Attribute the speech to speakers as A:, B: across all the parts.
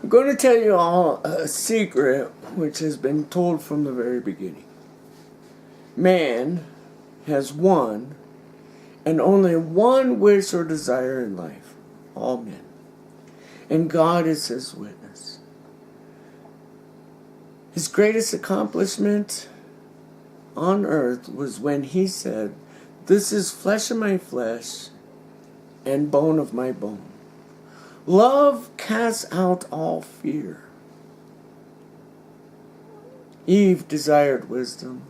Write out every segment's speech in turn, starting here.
A: I'm going to tell you all a secret which has been told from the very beginning. Man has one and only one wish or desire in life. All men. And God is his witness. His greatest accomplishment on earth was when he said, "This is flesh of my flesh and bone of my bone." Love casts out all fear. Eve desired wisdom,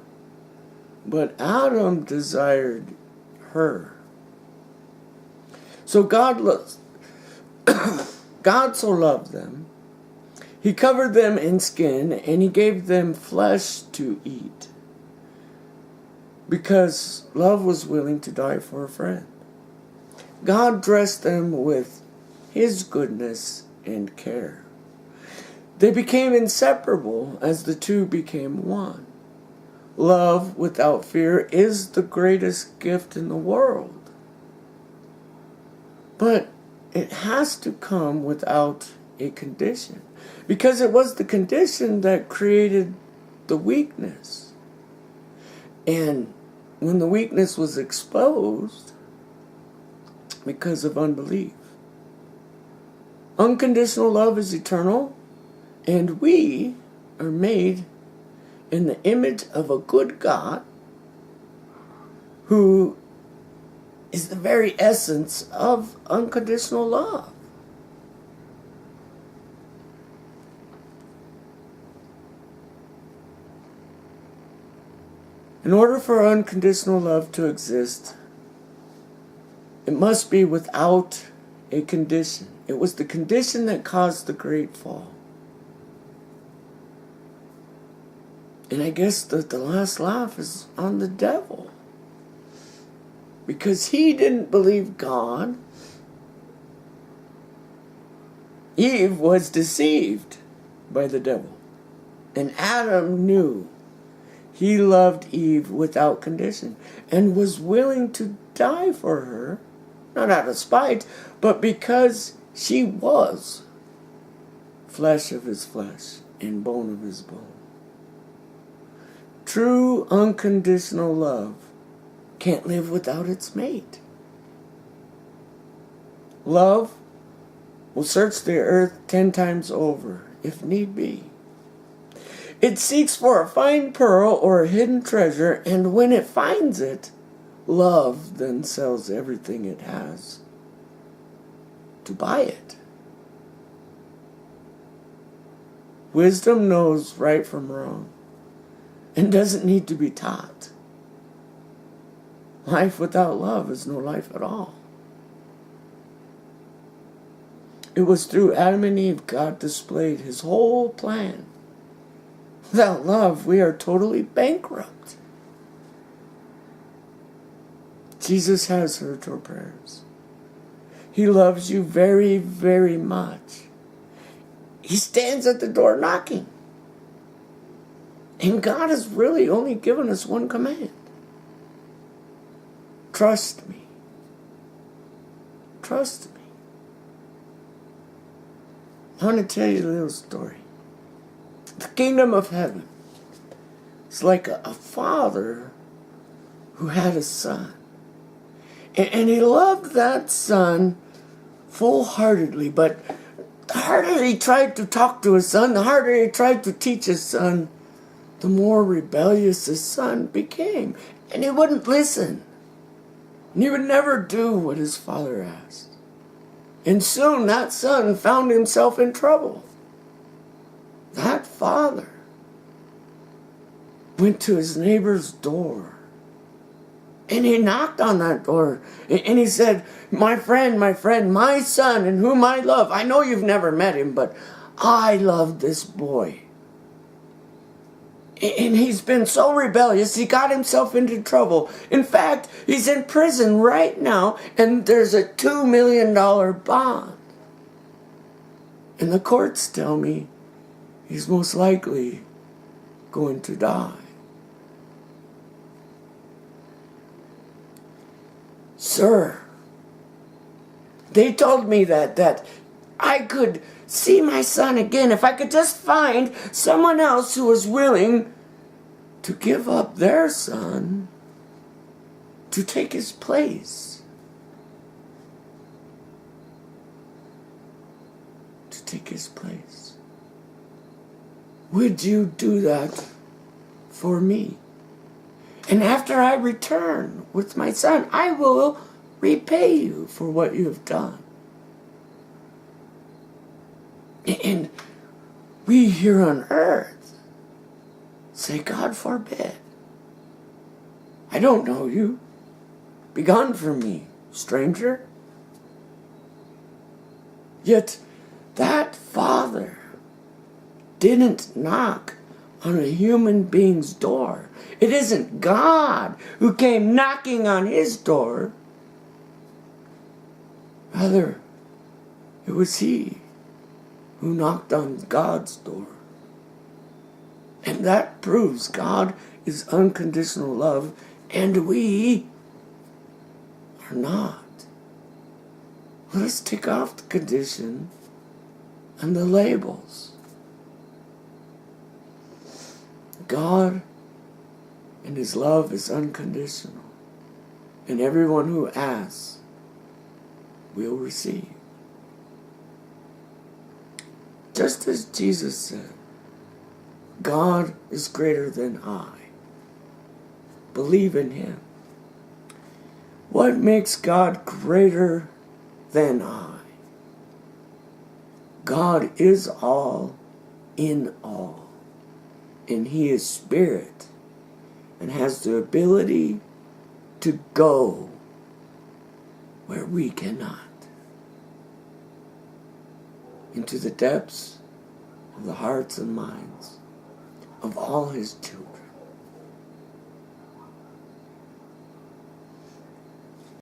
A: but Adam desired her. So God so loved them. He covered them in skin and he gave them flesh to eat. Because love was willing to die for a friend. God dressed them with his goodness and care. They became inseparable as the two became one. Love without fear is the greatest gift in the world. But it has to come without a condition. Because it was the condition that created the weakness. And when the weakness was exposed, because of unbelief. Unconditional love is eternal, and we are made in the image of a good God who is the very essence of unconditional love. In order for unconditional love to exist, it must be without a condition. It was the condition that caused the great fall. And I guess that the last laugh is on the devil. Because he didn't believe God. Eve was deceived by the devil. And Adam knew he loved Eve without condition and was willing to die for her, not out of spite, but because she was flesh of his flesh and bone of his bone. True unconditional love can't live without its mate. Love will search the earth 10 times over, if need be. It seeks for a fine pearl or a hidden treasure, and when it finds it, love then sells everything it has to buy it. Wisdom knows right from wrong and doesn't need to be taught. Life without love is no life at all. It was through Adam and Eve God displayed his whole plan. Without love, we are totally bankrupt. Jesus has heard your prayers. He loves you very, very much. He stands at the door knocking. And God has really only given us one command. Trust me. Trust me. I want to tell you a little story. The kingdom of heaven is like a father who had a son. And he loved that son full-heartedly, but the harder he tried to talk to his son, the harder he tried to teach his son, the more rebellious his son became. And he wouldn't listen. And he would never do what his father asked. And soon that son found himself in trouble. That father went to his neighbor's door. And he knocked on that door. And he said, my friend, my son in whom I love. I know you've never met him, but I love this boy. And he's been so rebellious, he got himself into trouble. In fact, he's in prison right now, and there's a $2 million bond. And the courts tell me he's most likely going to die. Sir, they told me that I could see my son again, if I could just find someone else who was willing to give up their son to take his place. To take his place. Would you do that for me? And after I return with my son, I will repay you for what you have done. And we here on earth say, God forbid. I don't know you. Begone from me, stranger. Yet that father didn't knock on a human being's door. It isn't God who came knocking on his door. Rather, it was he who knocked on God's door. And that proves God is unconditional love, and we are not. Let us take off the condition and the labels. God and his love is unconditional, and everyone who asks will receive. Just as Jesus said, God is greater than I. Believe in him. What makes God greater than I? God is all in all. And he is spirit and has the ability to go where we cannot. Into the depths of the hearts and minds of all his children.